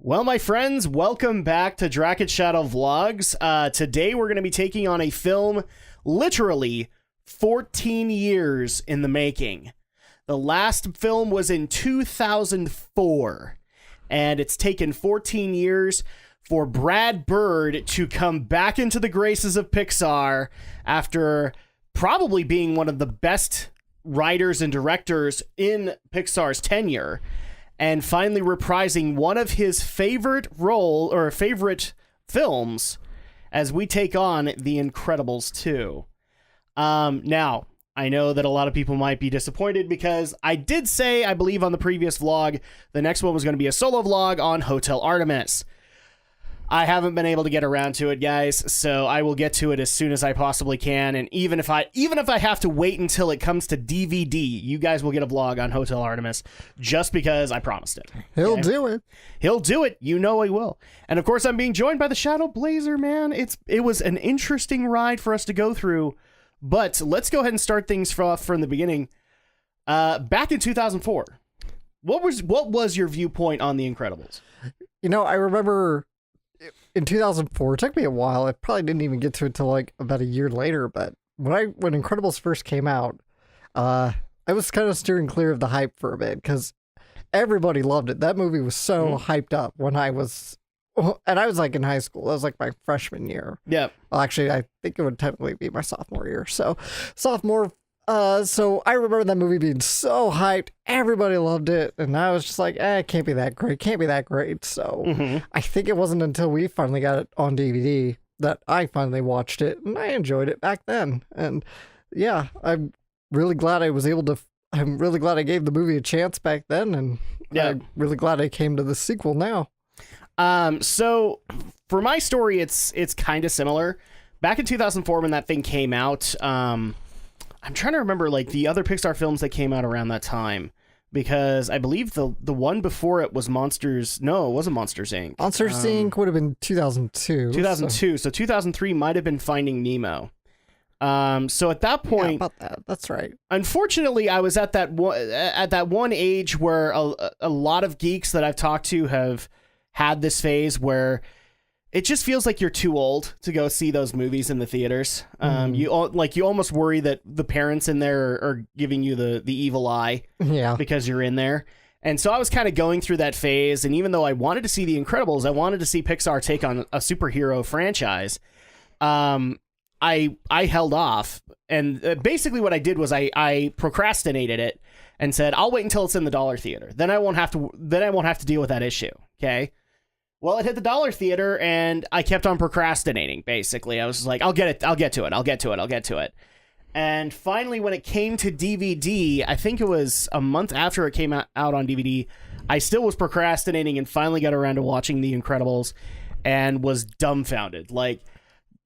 Well, my friends, welcome back to Drak and Shadow Vlogs. Today we're going to be taking on a film literally 14 years in the making. The last film was in 2004, and it's taken 14 years for Brad Bird to come back into the graces of Pixar after probably being one of the best writers and directors in Pixar's tenure, and finally reprising one of his favorite films as we take on The Incredibles 2. Now, I know that a lot of people might be disappointed because I did say, I believe on the previous vlog, the next one was going to be a solo vlog on Hotel Artemis. I haven't been able to get around to it, guys, so I will get to it as soon as I possibly can. And even if I have to wait until it comes to DVD, you guys will get a vlog on Hotel Artemis just because I promised it. He'll do it. He'll do it. You know he will. And of course, I'm being joined by the Shadow Blazer, man. It was an interesting ride for us to go through, but let's go ahead and start things off from the beginning. Back in 2004, what was your viewpoint on The Incredibles? You know, I remember in 2004, it took me a while. I probably didn't even get to it till like about a year later. But when Incredibles first came out, I was kind of steering clear of the hype for a bit because everybody loved it. That movie was so hyped up when I was like in high school. That was like my freshman year. Yeah. Well, actually, I think it would technically be my sophomore year. So so I remember that movie being so hyped. Everybody loved it. And I was just like, it can't be that great. Can't be that great. So I think it wasn't until we finally got it on DVD that I finally watched it. And I enjoyed it back then. And yeah, I'm really glad I gave the movie a chance back then. And I'm really glad I came to the sequel now. So for my story, it's kind of similar. Back in 2004 when that thing came out, I'm trying to remember like the other Pixar films that came out around that time, because I believe the one before it was Monsters. No, it wasn't Monsters, Inc. Monsters, Inc. would have been 2002. 2002. So 2003 might have been Finding Nemo. So at that point, about that. That's right. Unfortunately, I was at that one age where a lot of geeks that I've talked to have had this phase where it just feels like you're too old to go see those movies in the theaters. You almost worry that the parents in there are giving you the evil eye, because you're in there. And so I was kind of going through that phase. And even though I wanted to see The Incredibles, I wanted to see Pixar take on a superhero franchise. I held off, and basically what I did was I procrastinated it and said, I'll wait until it's in the dollar theater. Then I won't have to deal with that issue. Okay. Well, it hit the dollar theater, and I kept on procrastinating, basically. I was just like, I'll get to it. And finally, when it came to DVD, I think it was a month after it came out on DVD, I still was procrastinating and finally got around to watching The Incredibles and was dumbfounded. Like,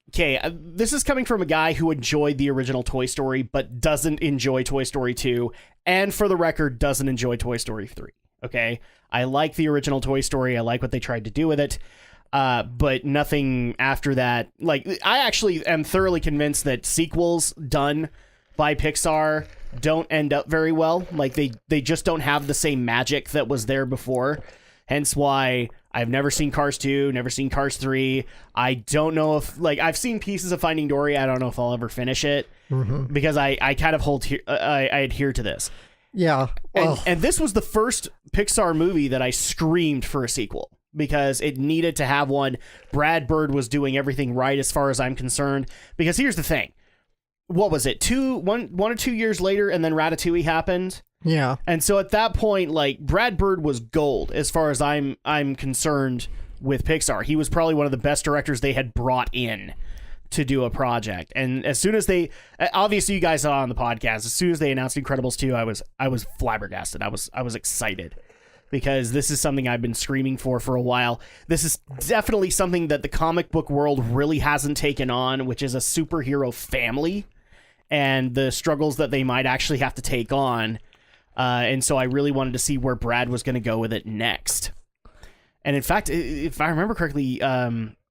okay, this is coming from a guy who enjoyed the original Toy Story, but doesn't enjoy Toy Story 2, and for the record, doesn't enjoy Toy Story 3. Okay, I like the original Toy Story. I like what they tried to do with it, but nothing after that. Like, I actually am thoroughly convinced that sequels done by Pixar don't end up very well. Like, they just don't have the same magic that was there before. Hence why I've never seen Cars 2, never seen Cars 3. I don't know if, like, I've seen pieces of Finding Dory. I don't know if I'll ever finish it because I kind of I adhere to this. Yeah. Well. And this was the first Pixar movie that I screamed for a sequel because it needed to have one. Brad Bird was doing everything right as far as I'm concerned. Because here's the thing. What was it? One or 2 years later, and then Ratatouille happened. Yeah. And so at that point, like, Brad Bird was gold as far as I'm concerned with Pixar. He was probably one of the best directors they had brought in to do a project. And as soon as they, obviously you guys saw on the podcast, as soon as they announced Incredibles 2, I was flabbergasted. I was excited because this is something I've been screaming for a while. This is definitely something that the comic book world really hasn't taken on, which is a superhero family and the struggles that they might actually have to take on. And so I really wanted to see where Brad was going to go with it next. And in fact, if I remember correctly,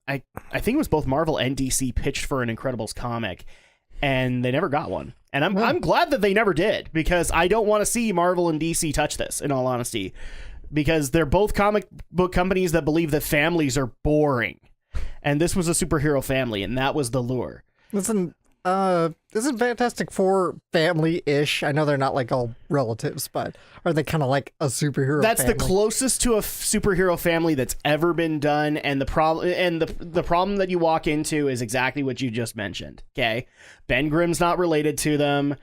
I think it was both Marvel and DC pitched for an Incredibles comic, and they never got one. And I'm glad that they never did, because I don't want to see Marvel and DC touch this, in all honesty. because they're both comic book companies that believe that families are boring. And this was a superhero family, and that was the lure. Isn't Fantastic Four family-ish? I know they're not like all relatives, but are they kind of like a superhero That's family? the closest to a superhero family that's ever been done, and the problem that you walk into is exactly what you just mentioned. Okay, Ben Grimm's not related to them.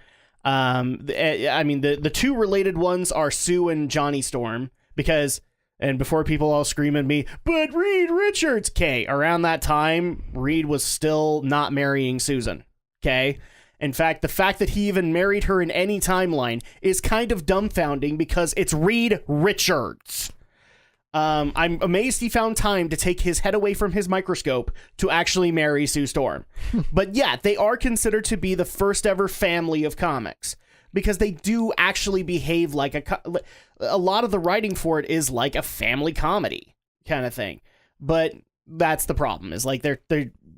I mean, the two related ones are Sue and Johnny Storm, because, and before people all scream at me, but Reed Richards, okay, around that time, Reed was still not marrying Susan, okay? In fact, the fact that he even married her in any timeline is kind of dumbfounding because it's Reed Richards. I'm amazed he found time to take his head away from his microscope to actually marry Sue Storm. But yeah, they are considered to be the first ever family of comics because they do actually behave like a lot of the writing for it is like a family comedy kind of thing. But that's the problem, is like they're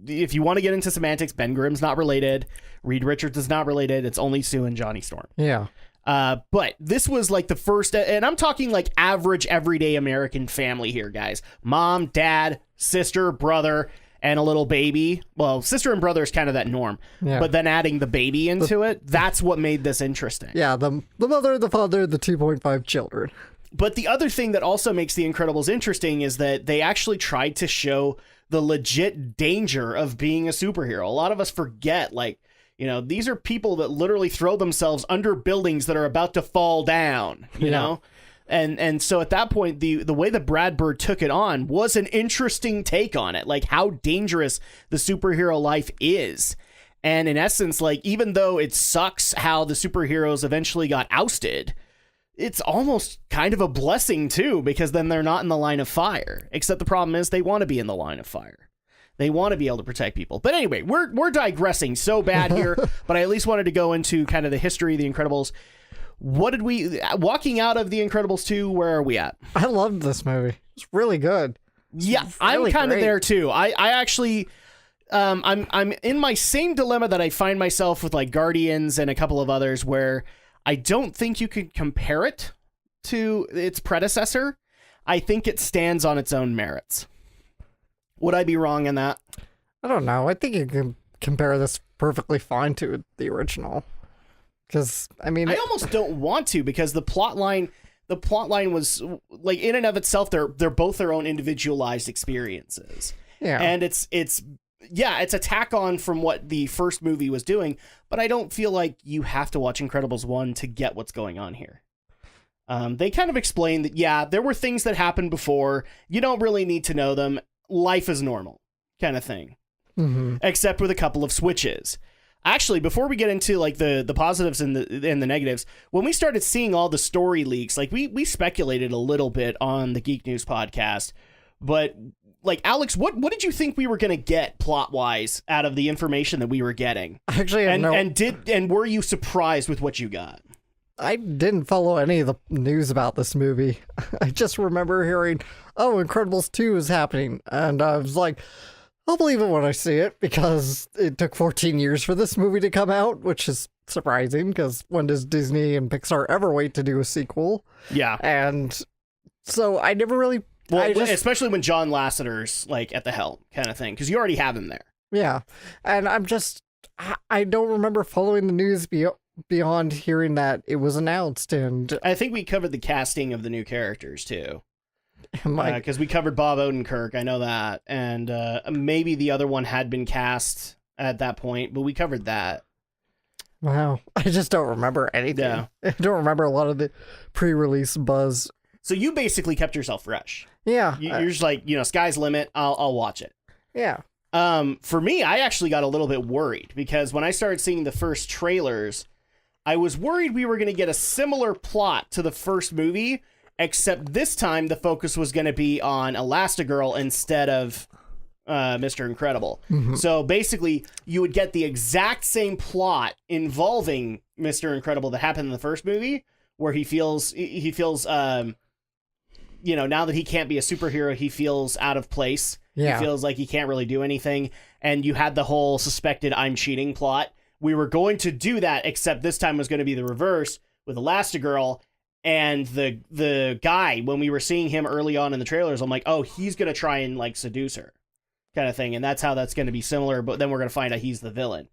if you want to get into semantics, Ben Grimm's not related, Reed Richards is not related, it's only Sue and Johnny Storm. Yeah. But this was like the first, and I'm talking like average everyday American family here, guys. Mom, dad, sister, brother, and a little baby. Well, sister and brother is kind of that norm, but then adding the baby into it, that's what made this interesting. Yeah, the mother, the father, the 2.5 children. But the other thing that also makes The Incredibles interesting is that they actually tried to show the legit danger of being a superhero. A lot of us forget, like, you know, these are people that literally throw themselves under buildings that are about to fall down, you know? And so at that point, the way that Brad Bird took it on was an interesting take on it, like how dangerous the superhero life is. And in essence, like, even though it sucks how the superheroes eventually got ousted, it's almost kind of a blessing too, because then they're not in the line of fire. Except the problem is they want to be in the line of fire. They want to be able to protect people. But anyway, we're digressing so bad here, but I at least wanted to go into kind of the history of The Incredibles. What did we, walking out of The Incredibles 2, where are we at? I loved this movie. It's really good. Yeah, really, I'm kind of there too. I actually, I'm in my same dilemma that I find myself with like Guardians and a couple of others, where I don't think you could compare it to its predecessor. I think it stands on its own merits. Would I be wrong in that? I don't know. I think you can compare this perfectly fine to the original. Because, I mean... I almost don't want to, because the plot line was, like, in and of itself, they're both their own individualized experiences. Yeah. And it's a tack on from what the first movie was doing, but I don't feel like you have to watch Incredibles 1 to get what's going on here. They kind of explain that, yeah, there were things that happened before. You don't really need to know them. Life is normal kind of thing, except with a couple of switches. Actually, before we get into like the positives and the negatives, when we started seeing all the story leaks, like we speculated a little bit on the Geek News podcast, but like, Alex, what did you think we were going to get plot wise out of the information that we were getting? Actually, and were you surprised with what you got? I didn't follow any of the news about this movie. I just remember hearing, oh, Incredibles 2 is happening. And I was like, I'll believe it when I see it, because it took 14 years for this movie to come out, which is surprising, because when does Disney and Pixar ever wait to do a sequel? Yeah. And so I never really... Well, especially when John Lasseter's like at the helm kind of thing, because you already have him there. Yeah. And I don't remember following the news beyond hearing that it was announced. And I think we covered the casting of the new characters too, like, because we covered Bob Odenkirk, I know that, and maybe the other one had been cast at that point, but we covered that. Wow. I just don't remember anything. Yeah. I don't remember a lot of the pre-release buzz. So you basically kept yourself fresh. Yeah. You're just like, you know, sky's the limit, I'll watch it. Yeah. For me, I actually got a little bit worried, because when I started seeing the first trailers, I was worried we were going to get a similar plot to the first movie, except this time the focus was going to be on Elastigirl instead of Mr. Incredible. So basically, you would get the exact same plot involving Mr. Incredible that happened in the first movie, where he feels you know, now that he can't be a superhero, he feels out of place. Yeah. He feels like he can't really do anything. And you had the whole suspected I'm cheating plot. We were going to do that, except this time was going to be the reverse with Elastigirl. And the guy, when we were seeing him early on in the trailers, I'm like, oh, he's gonna try and like seduce her, kind of thing, and that's how that's gonna be similar. But then we're gonna find out he's the villain.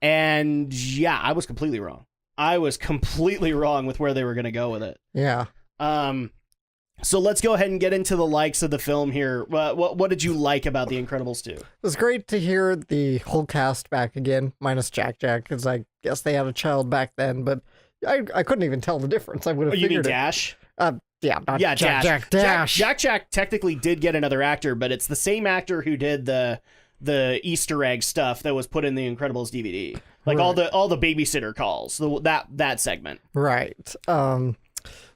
And yeah, I was completely wrong. I was completely wrong with where they were gonna go with it. Yeah. So let's go ahead and get into the likes of the film here. What did you like about The Incredibles 2? It was great to hear the whole cast back again, minus Jack, because I guess they had a child back then, but I couldn't even tell the difference. I would have You mean figured Dash? Yeah, not Yeah, Dash. Jack technically did get another actor, but it's the same actor who did the Easter egg stuff that was put in the Incredibles DVD. Like Right. all the babysitter calls, that segment. Right.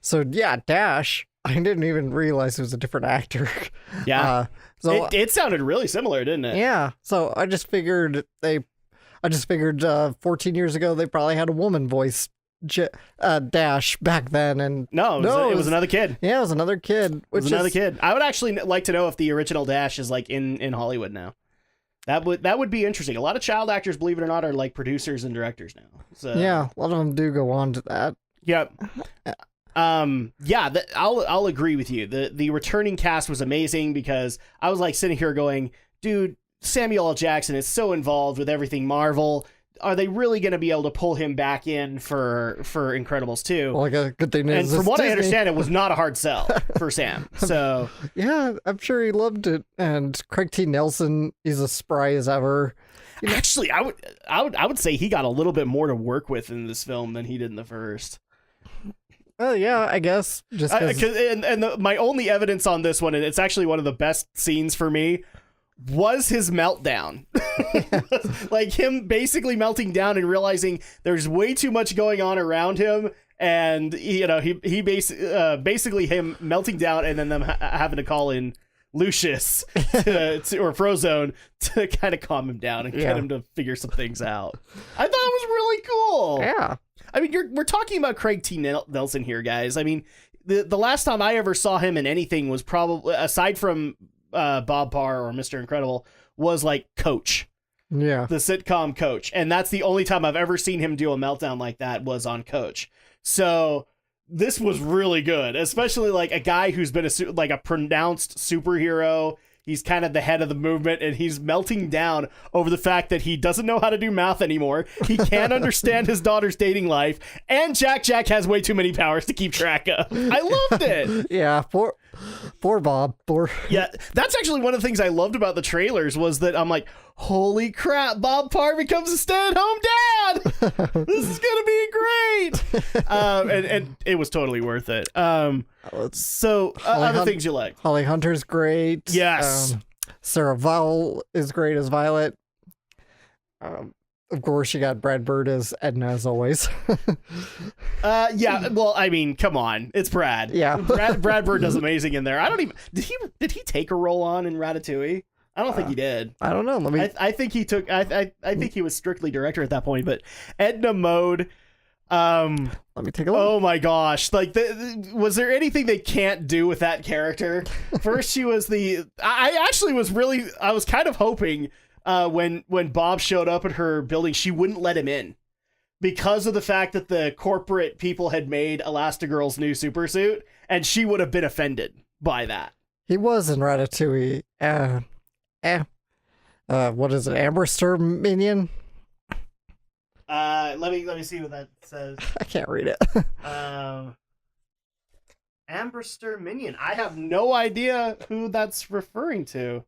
So yeah, Dash. I didn't even realize it was a different actor. Yeah. So It sounded really similar, didn't it? yeah. So I just figured 14 years ago they probably had a woman voice Dash back then, and No, it was another kid. yeah, it was another kid. It was another kid. I would actually like to know if the original Dash is like in Hollywood now. That would be interesting. A lot of child actors, believe it or not, are like producers and directors now. So Yeah, a lot of them do go on to that. Yep. I'll agree with you. The returning cast was amazing because I was like sitting here going, dude, Samuel L. Jackson is so involved with everything Marvel. Are they really going to be able to pull him back in for Incredibles 2? Well, like a good thing And is, from it's what I Disney. understand, it was not a hard sell for Sam. So Yeah, I'm sure he loved it. And Craig T. Nelson, he's as spry as ever. actually, I would say he got a little bit more to work with in this film than he did in the first. Well, yeah, I guess. Just 'cause My only evidence on this one, and it's actually one of the best scenes for me, was his meltdown. Like him basically melting down and realizing there's way too much going on around him, and he basically him melting down and then them having to call in Lucius or Frozone to kind of calm him down and get him to figure some things out. I thought it was really cool. yeah. I mean, we're talking about Craig T. Nelson here, guys. I mean, the last time I ever saw him in anything was probably, aside from Bob Parr or Mr. Incredible, was like Coach, Yeah. the sitcom Coach. And that's the only time I've ever seen him do a meltdown like that was on Coach. So this was really good, especially like a guy who's been a pronounced superhero. He's kind of the head of the movement, and he's melting down over the fact that he doesn't know how to do math anymore. He can't understand his daughter's dating life, and Jack has way too many powers to keep track of. I loved it. Yeah. Poor Bob. Yeah, that's actually one of the things I loved about the trailers was that I'm like, holy crap, Bob Parr becomes a stay-at-home dad. This is gonna be great. And it was totally worth it. So other things you like? Holly Hunter's great. Yes. Sarah Vowell is great as Violet. Of course, you got Brad Bird as Edna, as always. Yeah. Well, I mean, come on, it's Brad. Yeah. Brad Bird does amazing in there. I don't even did he take a role on in Ratatouille? I don't think he did. I don't know. I think he took. I think he was strictly director at that point. But Edna Mode. Let me take a look. Oh my gosh! Like, was there anything they can't do with that character? First, she was I actually was really. I was kind of hoping when Bob showed up at her building, she wouldn't let him in because of the fact that the corporate people had made Elastigirl's new supersuit, and she would have been offended by that. He was in Ratatouille. What is it? Amberster Minion? Let me see what that says. I can't read it. Amberster Minion. I have no idea who that's referring to.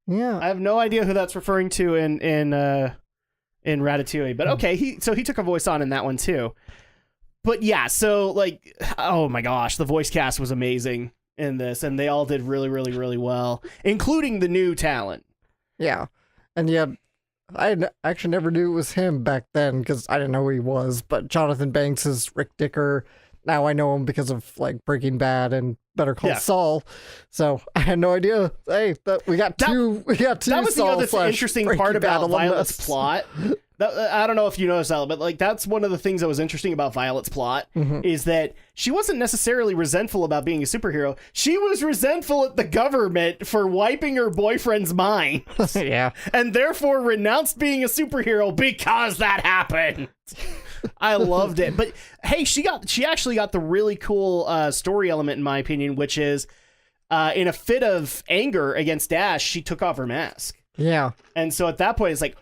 Yeah. I have no idea who that's referring to in Ratatouille. But okay, he took a voice on in that one too. But yeah, so like, oh my gosh, the voice cast was amazing in this, and they all did really, really, really well, including the new talent. Yeah. And yet, I actually never knew it was him back then because I didn't know who he was. But Jonathan Banks is Rick Dicker. Now I know him because of like Breaking Bad and Better Call Saul. So I had no idea. Hey, we got two. That was Saul the other interesting part about Violet's plot. I don't know if you noticed that, but like that's one of the things that was interesting about Violet's plot is that she wasn't necessarily resentful about being a superhero. She was resentful at the government for wiping her boyfriend's mind. Yeah. And therefore renounced being a superhero because that happened. I loved it. But hey, she actually got the really cool story element, in my opinion, which is in a fit of anger against Dash, she took off her mask. Yeah. And so at that point, it's like,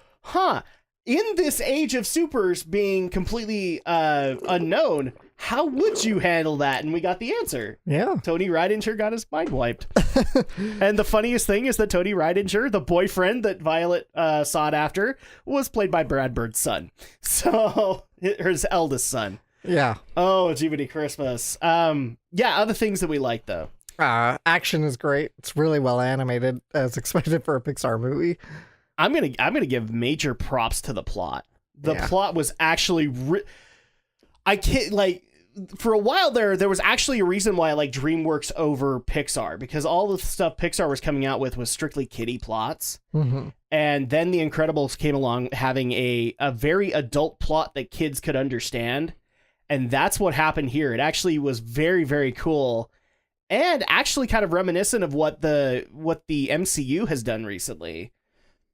in this age of supers being completely unknown, how would you handle that? And we got the answer. Yeah. Tony Ridinger got his mind wiped. And the funniest thing is that Tony Ridinger, the boyfriend that Violet sought after, was played by Brad Bird's son. So, his eldest son. Yeah. Oh, Jiminy Christmas. Yeah, other things that we like, though. Action is great. It's really well animated, as expected for a Pixar movie. I'm gonna give major props to the plot. The plot was actually... I can't, like... For a while there was actually a reason why I like DreamWorks over Pixar, because all the stuff Pixar was coming out with was strictly kiddie plots. Mm-hmm. And then The Incredibles came along having a very adult plot that kids could understand. And that's what happened here. It actually was very, very cool. And actually kind of reminiscent of what the MCU has done recently.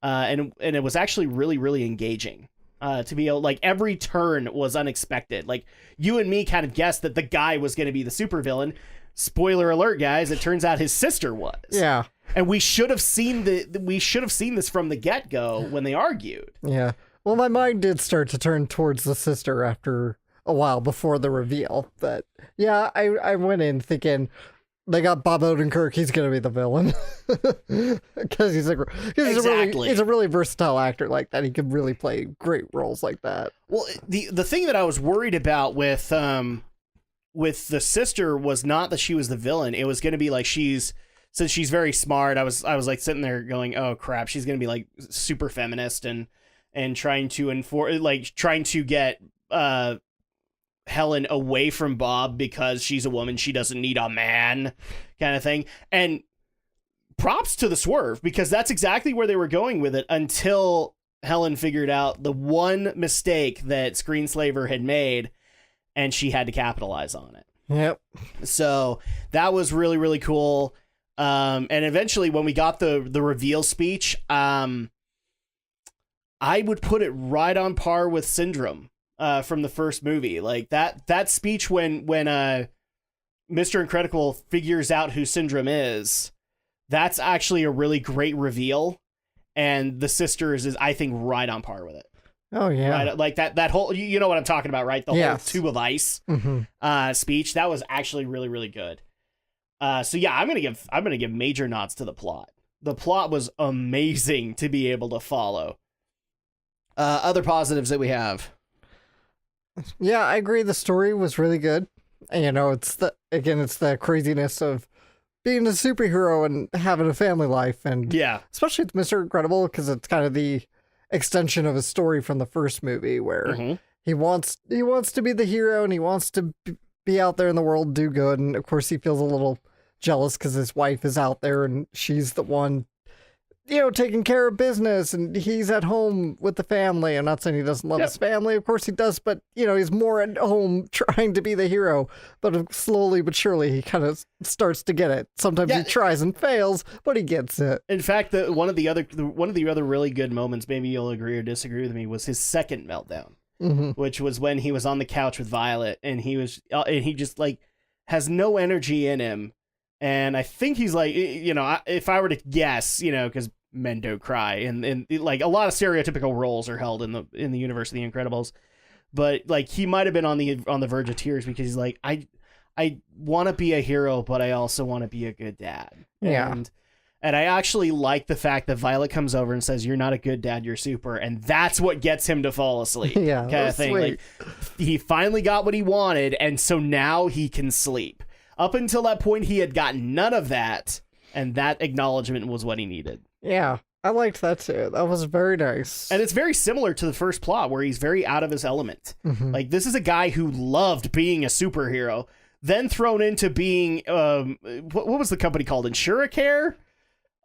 And it was actually really, really engaging. To be able, like, every turn was unexpected. Like, you and me kind of guessed that the guy was going to be the supervillain. Spoiler alert, guys! It turns out his sister was. Yeah, and we should have seen this from the get-go when they argued. Yeah. Well, my mind did start to turn towards the sister after a while before the reveal. But yeah, I went in thinking, they got Bob Odenkirk, he's gonna be the villain. Because he's a really versatile actor like that. He could really play great roles like that. Well, the thing that I was worried about with the sister was not that she was the villain. It was gonna be like since she's very smart, I was like sitting there going, oh crap, she's gonna be like super feminist and trying to get Helen away from Bob because she's a woman, she doesn't need a man, kind of thing. And props to the swerve, because that's exactly where they were going with it until Helen figured out the one mistake that Screenslaver had made, and she had to capitalize on it. Yep. So that was really, really cool. And eventually when we got the reveal speech, I would put it right on par with Syndrome. From the first movie, like that speech when Mr. Incredible figures out who Syndrome is, that's actually a really great reveal, and the sisters is, I think, right on par with it. Oh yeah, right? Like that whole, you know what I'm talking about, right? The whole tube of ice speech, that was actually really, really good. So yeah, I'm gonna give major nods to the plot. The plot was amazing to be able to follow. Other positives that we have. Yeah, I agree. The story was really good. And, you know, it's the craziness of being a superhero and having a family life. And yeah, especially with Mr. Incredible, because it's kind of the extension of his story from the first movie, where he wants to be the hero and he wants to be out there in the world, do good. And of course, he feels a little jealous because his wife is out there and she's the one, you know, taking care of business, and he's at home with the family. I'm not saying he doesn't love his family. Of course he does, but, you know, he's more at home trying to be the hero. But slowly but surely, he kind of starts to get it. Sometimes he tries and fails, but he gets it. In fact, one of the other really good moments, maybe you'll agree or disagree with me, was his second meltdown, which was when he was on the couch with Violet, and he just like has no energy in him. And I think he's like, you know, if I were to guess, you know, because men don't cry, and like a lot of stereotypical roles are held in the universe of The Incredibles, but like he might have been on the verge of tears, because he's like, I want to be a hero, but I also want to be a good dad. Yeah. And I actually like the fact that Violet comes over and says, "You're not a good dad, you're super," and that's what gets him to fall asleep. Yeah, kind of thing. Sweet. Like, he finally got what he wanted, and so now he can sleep. Up until that point, he had gotten none of that, and that acknowledgement was what he needed. Yeah, I liked that too. That was very nice. And it's very similar to the first plot, where he's very out of his element. Like, this is a guy who loved being a superhero, then thrown into being, what was the company called? Insuracare?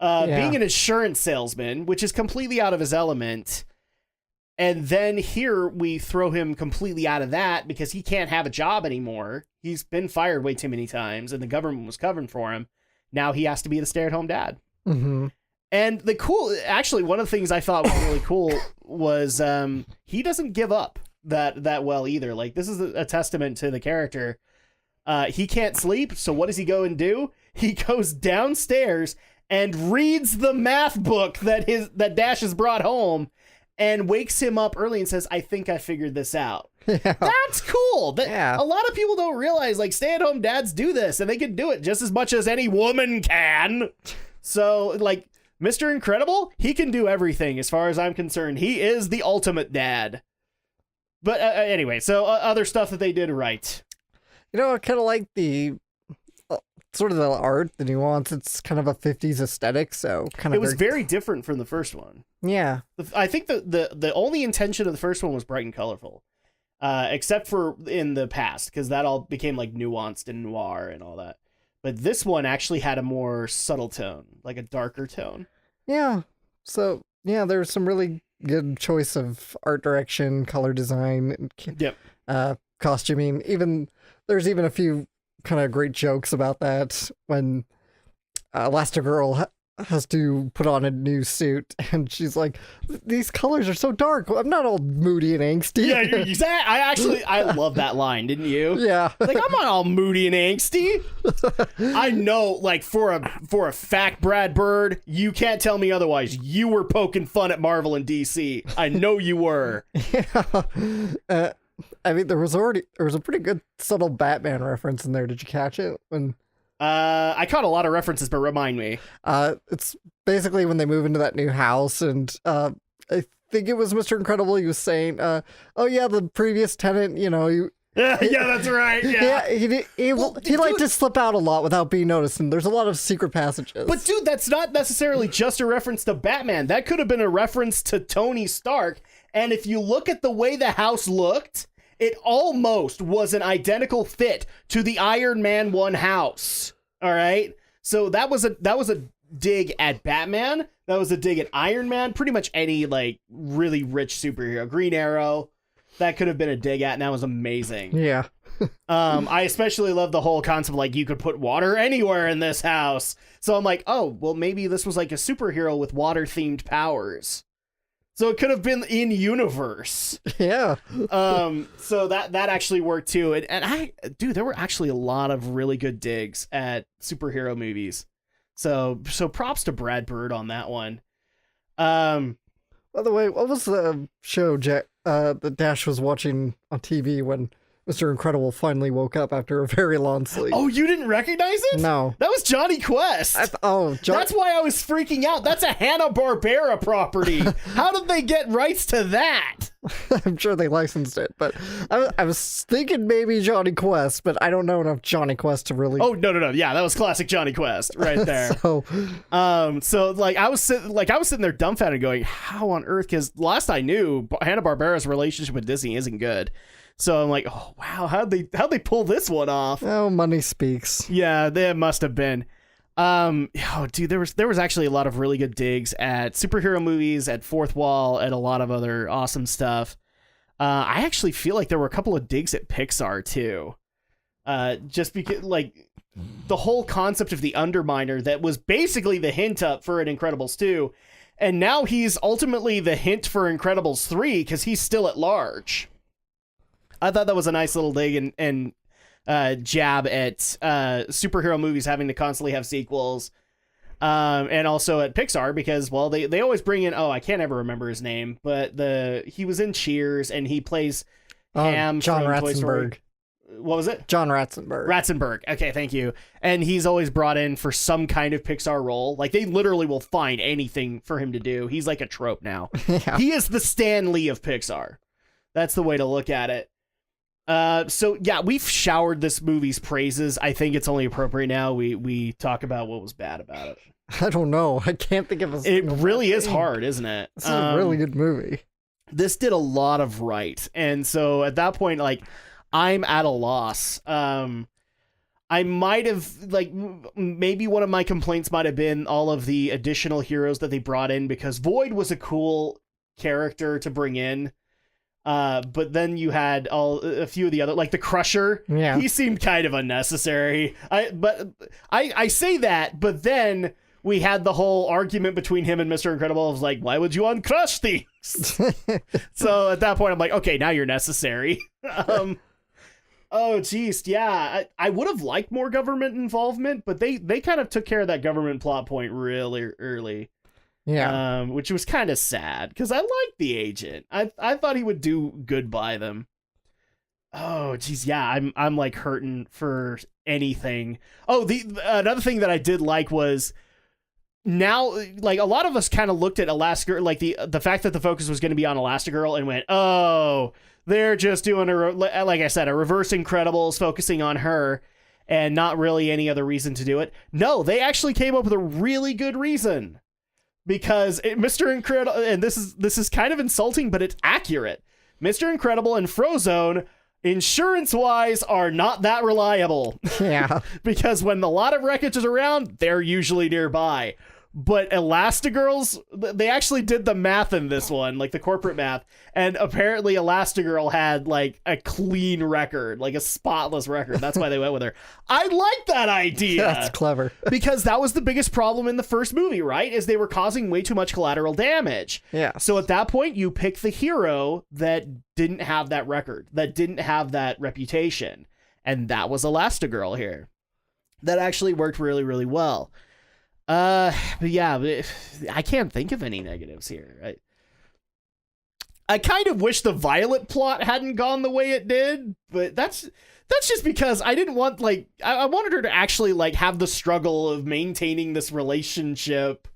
Being an insurance salesman, which is completely out of his element. And then here we throw him completely out of that because he can't have a job anymore. He's been fired way too many times, and the government was covering for him. Now he has to be the stay-at-home dad. And actually, one of the things I thought was really cool was he doesn't give up that well either. Like, this is a testament to the character. He can't sleep, so what does he go and do? He goes downstairs and reads the math book that Dash has brought home, and wakes him up early and says, "I think I figured this out." Yeah. That's cool. Yeah. A lot of people don't realize, like, stay-at-home dads do this, and they can do it just as much as any woman can. So, like, Mr. Incredible, he can do everything as far as I'm concerned. He is the ultimate dad. But anyway, so other stuff that they did right. You know, I kind of like the sort of the art, the nuance. It's kind of a 50s aesthetic, so kind of. It was very different from the first one. Yeah. I think the only intention of the first one was bright and colorful, except for in the past, because that all became like nuanced and noir and all that. But this one actually had a more subtle tone, like a darker tone. Yeah. So yeah, there's some really good choice of art direction, color design, Yep. Costuming. There's even a few kind of great jokes about that when Elastigirl has to put on a new suit, and she's like, "These colors are so dark. I'm not all moody and angsty." Yeah, exactly. I love that line, didn't you? Yeah. Like, I'm not all moody and angsty. I know, like, for a fact, Brad Bird, you can't tell me otherwise. You were poking fun at Marvel and DC. I know you were. Yeah. I mean, there was a pretty good subtle Batman reference in there. Did you catch it? When I caught a lot of references, but remind me. It's basically when they move into that new house, and I think it was Mr. Incredible. He was saying, "Oh yeah, the previous tenant, you know, Yeah, that's right. Yeah, he liked to slip out a lot without being noticed, and there's a lot of secret passages." But dude, that's not necessarily just a reference to Batman. That could have been a reference to Tony Stark. And if you look at the way the house looked, it almost was an identical fit to the Iron Man 1 house. All right? So that was a dig at Batman. That was a dig at Iron Man. Pretty much any, like, really rich superhero. Green Arrow. That could have been a dig at, and that was amazing. Yeah. I especially love the whole concept, like, you could put water anywhere in this house. So I'm like, oh, well, maybe this was like a superhero with water-themed powers. So it could have been in universe. Yeah. So that actually worked too. And there were actually a lot of really good digs at superhero movies. So props to Brad Bird on that one. By the way, what was the show that Dash was watching on TV when Mr. Incredible finally woke up after a very long sleep? Oh, you didn't recognize it? No. That was Johnny Quest. That's why I was freaking out. That's a Hanna-Barbera property. How did they get rights to that? I'm sure they licensed it, but I was thinking maybe Johnny Quest, but I don't know enough Johnny Quest to really. Oh, no. Yeah, that was classic Johnny Quest right there. So I was sitting there dumbfounded going, how on earth? Because last I knew, Hanna-Barbera's relationship with Disney isn't good. So I'm like, oh wow, how'd they pull this one off? Oh, money speaks. Yeah, they must have been. Oh, dude, there was actually a lot of really good digs at superhero movies, at Fourth Wall, at a lot of other awesome stuff. I actually feel like there were a couple of digs at Pixar too. Just because, like, the whole concept of the Underminer that was basically the hint up for an Incredibles 2, and now he's ultimately the hint for Incredibles 3 because he's still at large. I thought that was a nice little dig and jab at superhero movies having to constantly have sequels, and also at Pixar because, well, they always bring in, I can't ever remember his name, but he was in Cheers and he plays Ham John from Toy Story. Ratzenberg. What was it? John Ratzenberg. Ratzenberg. Okay, thank you. And he's always brought in for some kind of Pixar role. Like, they literally will find anything for him to do. He's like a trope now. Yeah. He is the Stan Lee of Pixar. That's the way to look at it. So yeah, we've showered this movie's praises. I think it's only appropriate now we talk about what was bad about it. I don't know. I can't think of a It really is hard, isn't it? This is a really good movie. This did a lot of right. And so at that point, like, I'm at a loss. I might have, like, maybe one of my complaints might have been all of the additional heroes that they brought in, because Void was a cool character to bring in. But then you had a few of the other, like the Crusher. Yeah. He seemed kind of unnecessary. I say that, but then we had the whole argument between him and Mr. Incredible. I was like, why would you uncrush things? So at that point, I'm like, okay, now you're necessary. Oh, geez. Yeah, I would have liked more government involvement, but they kind of took care of that government plot point really early. Yeah. Which was kind of sad because I liked the agent. I thought he would do good by them. Oh, geez. Yeah, I'm like hurting for anything. Oh, another thing that I did like was now, like, a lot of us kind of looked at Elastigirl, like the fact that the focus was going to be on Elastigirl and went, oh, they're just doing like I said, a reverse Incredibles focusing on her and not really any other reason to do it. No, they actually came up with a really good reason because Mr. Incredible, and this is kind of insulting, but it's accurate. Mr. Incredible and Frozone, insurance-wise, are not that reliable. Yeah. Because when a lot of wreckage is around, they're usually nearby. But Elastigirls, they actually did the math in this one, like the corporate math, and apparently Elastigirl had like a clean record, like a spotless record. That's why they went with her. I like that idea. That's clever. Because that was the biggest problem in the first movie, right? Is they were causing way too much collateral damage. Yeah. So at that point, you pick the hero that didn't have that record, that didn't have that reputation. And that was Elastigirl here. That actually worked really, really well. But yeah, I can't think of any negatives here. I kind of wish the Violet plot hadn't gone the way it did, but that's just because I didn't want, like, I wanted her to actually, like, have the struggle of maintaining this relationship,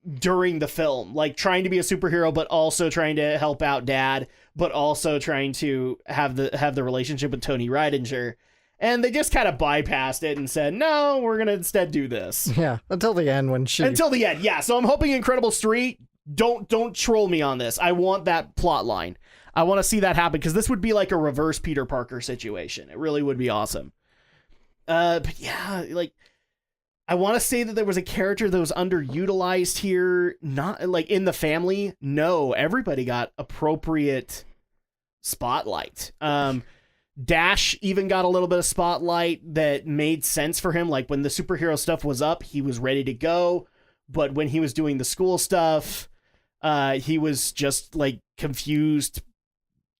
during the film, like trying to be a superhero, but also trying to help out Dad, but also trying to have the relationship with Tony Ridinger. And they just kind of bypassed it and said, no, we're going to instead do this. Yeah, until the end when she... Until the end, yeah. So I'm hoping Incredibles 3, don't troll me on this. I want that plot line. I want to see that happen, because this would be like a reverse Peter Parker situation. It really would be awesome. But yeah, like, I want to say that there was a character that was underutilized here. Not, like, in the family. No, everybody got appropriate spotlight. Dash even got a little bit of spotlight that made sense for him. Like, when the superhero stuff was up, he was ready to go. But when he was doing the school stuff, he was just, like, confused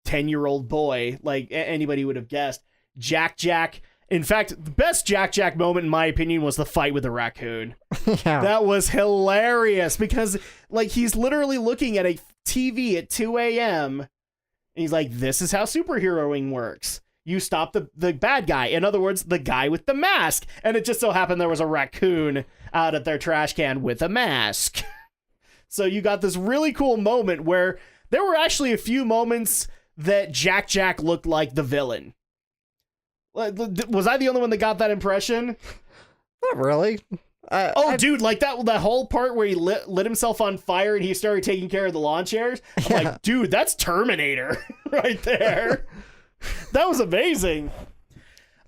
10-year-old boy. Like, anybody would have guessed. Jack. In fact, the best Jack moment, in my opinion, was the fight with the raccoon. Yeah. That was hilarious, because, like, he's literally looking at a TV at 2 a.m., and he's like, this is how superheroing works. You stop the bad guy. In other words, the guy with the mask. And it just so happened there was a raccoon out at their trash can with a mask. So you got this really cool moment where there were actually a few moments that Jack looked like the villain. Was I the only one that got that impression? Not really. Dude, like that whole part where he lit himself on fire and he started taking care of the lawn chairs. I'm like, dude, that's Terminator right there. That was amazing.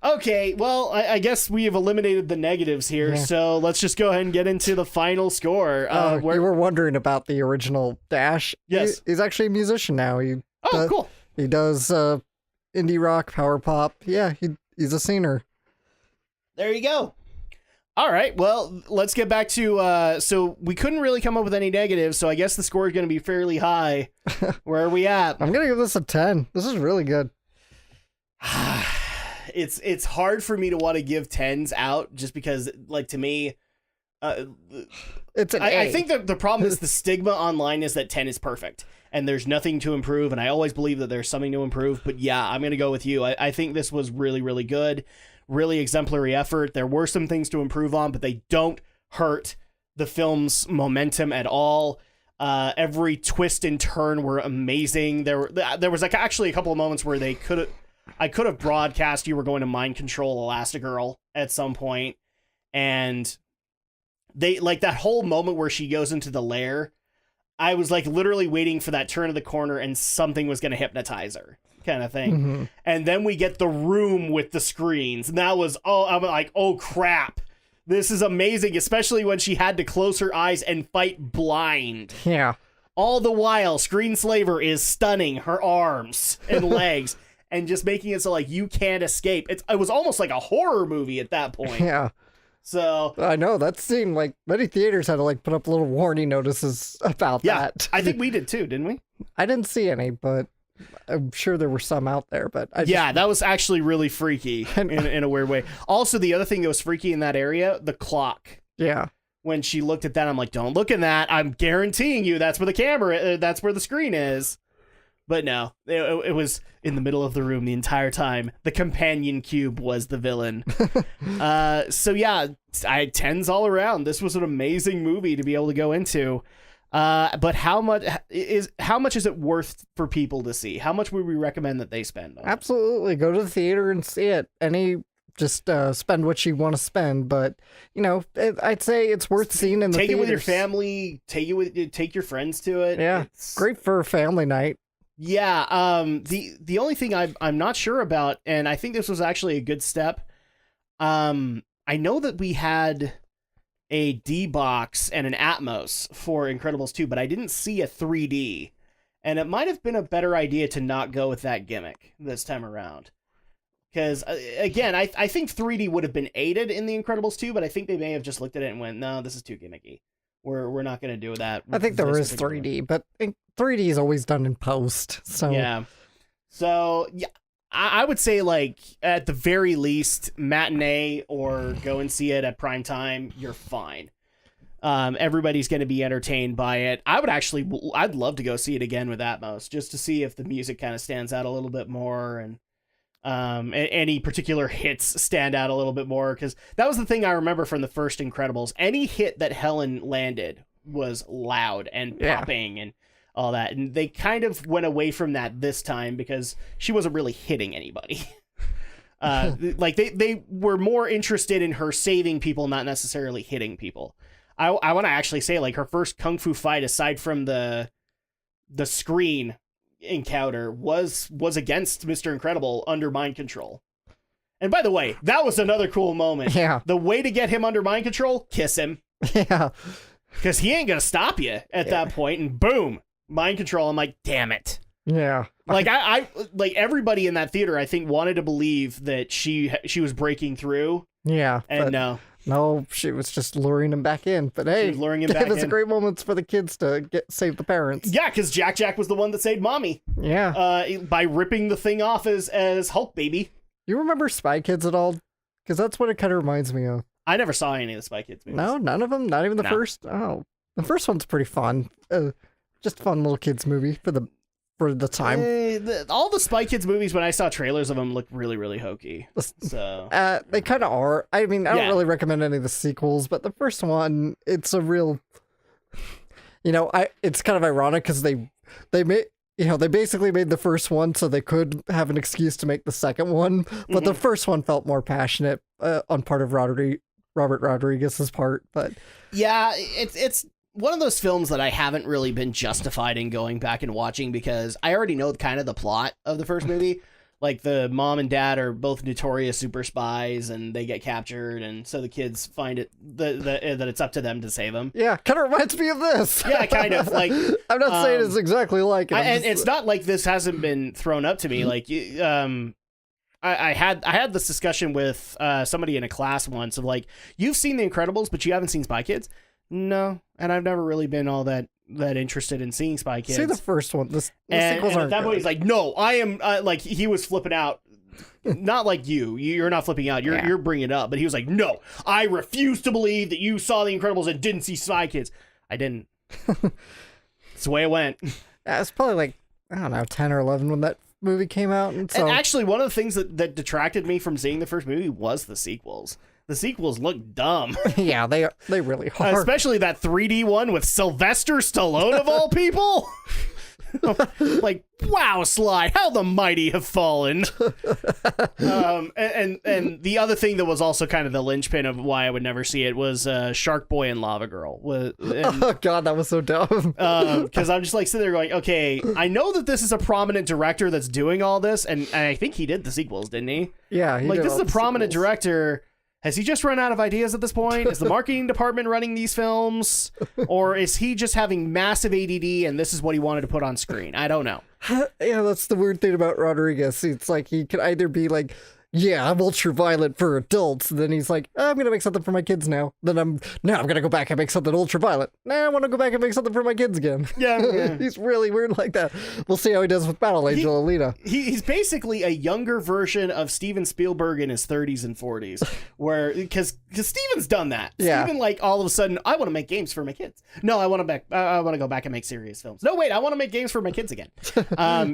Okay, well, I guess we have eliminated the negatives here, so let's just go ahead and get into the final score. You were wondering about the original Dash? Yes. He's actually a musician now. Cool. He does indie rock, power pop. Yeah, he's a singer. There you go. All right, well, let's get back to, so we couldn't really come up with any negatives, so I guess the score is going to be fairly high. Where are we at? I'm going to give this a 10. This is really good. It's hard for me to want to give 10s out, just because, like, to me, it's an I think that the problem is the stigma online is that 10 is perfect, and there's nothing to improve, and I always believe that there's something to improve, but yeah, I'm going to go with you. I think this was really, really good. Really exemplary effort. There were some things to improve on, but they don't hurt the film's momentum at all. Every twist and turn were amazing. There was like actually a couple of moments where I could have broadcast you were going to mind control Elastigirl at some point, and they, like, that whole moment where she goes into the lair, I was like literally waiting for that turn of the corner and something was going to hypnotize her, kind of thing. Mm-hmm. And then we get the room with the screens, and that was, I'm like, oh crap, this is amazing, especially when she had to close her eyes and fight blind. Yeah. All the while, Screenslaver is stunning her arms and legs and just making it so, like, you can't escape. It was almost like a horror movie at that point. Yeah. So I know that seemed like many theaters had to like put up little warning notices about that. I think we did too, didn't we? I didn't see any, but I'm sure there were some out there. But that was actually really freaky in a weird way. Also, the other thing that was freaky in that area, the clock. Yeah. When she looked at that, I'm like, don't look at that. I'm guaranteeing you that's where the camera, that's where the screen is. But no, it was in the middle of the room the entire time. The companion cube was the villain. So yeah, I had 10s all around. This was an amazing movie to be able to go into. But how much is it worth for people to see? How much would we recommend that they spend on it? Absolutely. Go to the theater and see it. Just spend what you want to spend, but I'd say it's worth seeing in the theaters. Take it with your family. Take your friends to it. Yeah, it's great for a family night. Yeah. The only thing I'm not sure about, and I think this was actually a good step. I know that we had a D-Box and an Atmos for Incredibles 2, but I didn't see a 3D, and it might have been a better idea to not go with that gimmick this time around. Because, again, I think 3D would have been aided in The Incredibles 2, but I think they may have just looked at it and went, no, this is too gimmicky. We're not going to do that. I think there is 3D, but 3D is always done in post. So yeah. So, yeah, I would say, like, at the very least, matinee or go and see it at prime time, you're fine. Everybody's going to be entertained by it. I'd love to go see it again with Atmos, just to see if the music kind of stands out a little bit more, and any particular hits stand out a little bit more, because that was the thing I remember from the first Incredibles. Any hit that Helen landed was loud and popping and all that, and they kind of went away from that this time because she wasn't really hitting anybody. Like they were more interested in her saving people, not necessarily hitting people. I want to actually say, like, her first kung fu fight, aside from the screen encounter, was against Mr. Incredible under mind control. And by the way, that was another cool moment. Yeah. The way to get him under mind control, kiss him. Yeah. Because he ain't gonna stop you at that point, and boom, mind control. I'm like, damn it. Yeah. Like I like everybody in that theater, I think, wanted to believe that she was breaking through. Yeah. And no, she was just luring him back in. But hey, luring him back it was a great moments for the kids to save the parents. Yeah, because Jack was the one that saved Mommy. Yeah. By ripping the thing off as Hulk Baby. You remember Spy Kids at all? Because that's what it kind of reminds me of. I never saw any of the Spy Kids movies. No, none of them? Not even the first? Oh. The first one's pretty fun. Just a fun little kids movie for the time. All the Spy Kids movies, when I saw trailers of them, look really, really hokey. So they kind of are. I mean, I don't really recommend any of the sequels, but the first one, it's a real, it's kind of ironic because they made, they basically made the first one so they could have an excuse to make the second one, but the first one felt more passionate on part of Robert Rodriguez's part. But yeah, it's one of those films that I haven't really been justified in going back and watching, because I already know kind of the plot of the first movie. Like, the mom and dad are both notorious super spies, and they get captured, and so the kids find it that it's up to them to save them. Yeah, kind of reminds me of this. Yeah, kind of. Like, I'm not saying it's exactly like it. And it's not like this hasn't been thrown up to me. Like, I had this discussion with somebody in a class once of, like, you've seen The Incredibles, but you haven't seen Spy Kids? No, and I've never really been all that interested in seeing Spy Kids. See the first one. The and sequels aren't at that point, he's like, no, I am, like, he was flipping out. Not like you're not flipping out, you're bringing it up, but he was like, no, I refuse to believe that you saw The Incredibles and didn't see Spy Kids. I didn't. It's the way it went. Yeah, it's probably like, I don't know, 10 or 11 when that movie came out. And actually, one of the things that detracted me from seeing the first movie was the sequels. The sequels look dumb. Yeah, they really are. Especially that 3D one with Sylvester Stallone, of all people. Like, wow, Sly, how the mighty have fallen. And the other thing that was also kind of the linchpin of why I would never see it was Shark Boy and Lava Girl. Oh God, that was so dumb. Because I'm just like sitting there going, okay, I know that this is a prominent director that's doing all this, and I think he did the sequels, didn't he? Yeah, he did this is a prominent director. Has he just run out of ideas at this point? Is the marketing department running these films? Or is he just having massive ADD and this is what he wanted to put on screen? I don't know. Yeah, that's the weird thing about Rodriguez. It's like he could either be like, yeah, I'm ultraviolet for adults. And then he's like, I'm gonna make something for my kids now. Then I'm gonna go back and make something ultraviolet. Now I want to go back and make something for my kids again. Yeah. He's really weird like that. We'll see how he does with Battle Angel Alita. He's basically a younger version of Steven Spielberg in his 30s and 40s, where because Steven's done that. Yeah. Steven, like, all of a sudden, I want to make games for my kids. No, I want to go back and make serious films. No, wait, I want to make games for my kids again.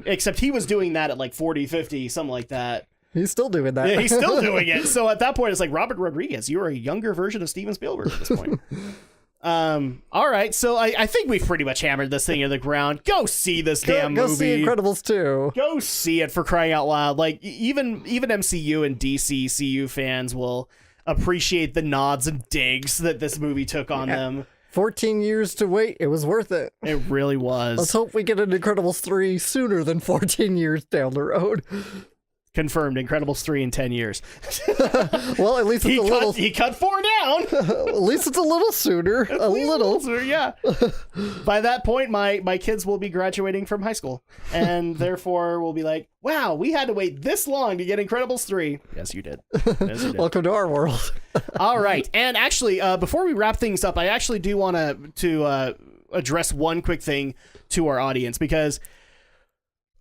Except he was doing that at like 40, 50, something like that. He's still doing that. Yeah, he's still doing it. So at that point, it's like, Robert Rodriguez, you are a younger version of Steven Spielberg at this point. All right, so I think we've pretty much hammered this thing to the ground. Go see this damn movie. Go see Incredibles 2. Go see it, for crying out loud. Like, even MCU and DCCU fans will appreciate the nods and digs that this movie took on them. 14 years to wait. It was worth it. It really was. Let's hope we get an Incredibles 3 sooner than 14 years down the road. Confirmed. Incredibles 3 in 10 years. Well, at least it's he cut 4 down. At least it's a little sooner. A little sooner, yeah. By that point, my kids will be graduating from high school, and therefore will be like, wow, we had to wait this long to get Incredibles 3. Yes, you did. Yes, you did. Welcome to our world. All right. And actually, before we wrap things up, I actually do want to address one quick thing to our audience, because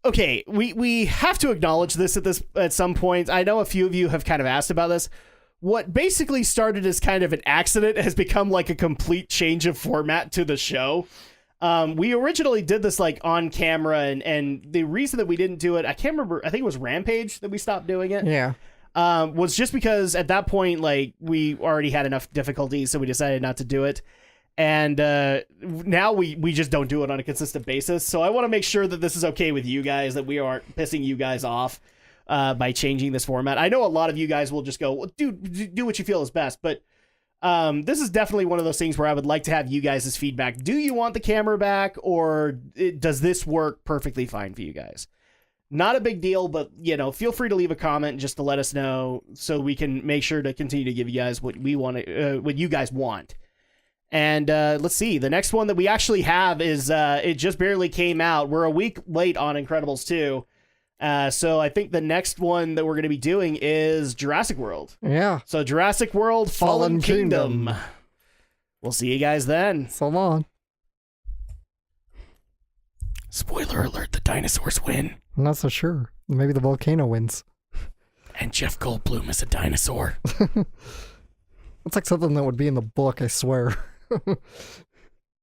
okay, we have to acknowledge this at some point. I know a few of you have kind of asked about this. What basically started as kind of an accident has become like a complete change of format to the show. We originally did this like on camera, and the reason that we didn't do it, I can't remember, I think it was Rampage that we stopped doing it. Yeah. Was just because at that point, like, we already had enough difficulties, so we decided not to do it. And now we just don't do it on a consistent basis. So I want to make sure that this is okay with you guys, that we aren't pissing you guys off by changing this format. I know a lot of you guys will just go, well, do what you feel is best. But this is definitely one of those things where I would like to have you guys' feedback. Do you want the camera back, or does this work perfectly fine for you guys? Not a big deal, but, you know, feel free to leave a comment just to let us know so we can make sure to continue to give you guys what we want, what you guys want. And let's see, the next one that we actually have is it just barely came out. We're a week late on Incredibles 2. So I think the next one that we're going to be doing is Jurassic World. Yeah. So Jurassic World Fallen Kingdom. We'll see you guys then. So long. Spoiler alert, the dinosaurs win. I'm not so sure. Maybe the volcano wins. And Jeff Goldblum is a dinosaur. It's like something that would be in the book, I swear.